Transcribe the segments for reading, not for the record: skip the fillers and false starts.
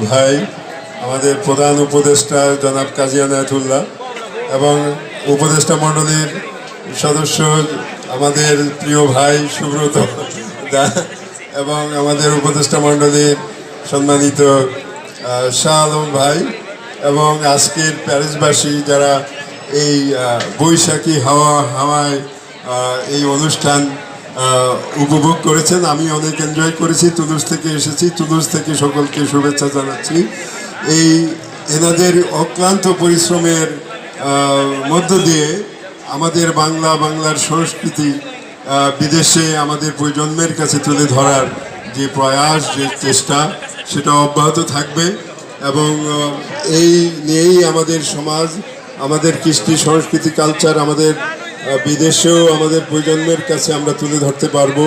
ভাই, আমাদের প্রধান উপদেষ্টা জনাব কাজী এনায়েতুল্লাহ এবং উপদেষ্টা মণ্ডলীর সদস্য আমাদের প্রিয় ভাই সুব্রত দা এবং আমাদের উপদেষ্টা মণ্ডলীর সম্মানিত শাহ আলম ভাই এবং আজকের প্যারিসবাসী যারা এই বৈশাখী হাওয়ায় এই অনুষ্ঠান উপভোগ করেছেন। আমি অনেক এনজয় করেছি। তুলুস থেকে এসেছি, তুলুস থেকে সকলকে শুভেচ্ছা জানাচ্ছি। এই এনাদের অক্লান্ত পরিশ্রমের মধ্য দিয়ে আমাদের বাংলার সংস্কৃতি বিদেশে আমাদের প্রজন্মের কাছে তুলে ধরার যে প্রয়াস, যে চেষ্টা, সেটা অব্যাহত থাকবে এবং এই নিয়েই আমাদের সমাজ, আমাদের কৃষ্টি সংস্কৃতি কালচার আমাদের বিদেশেও আমাদের প্রজন্মের কাছে আমরা তুলে ধরতে পারবো,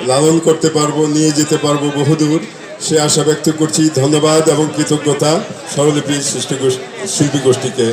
লালন করতে পারবো, নিয়ে যেতে পারবো বহুদূর, সে আশা ব্যক্ত করছি। ধন্যবাদ এবং কৃতজ্ঞতা স্বরলিপি শিল্পী গোষ্ঠীকে।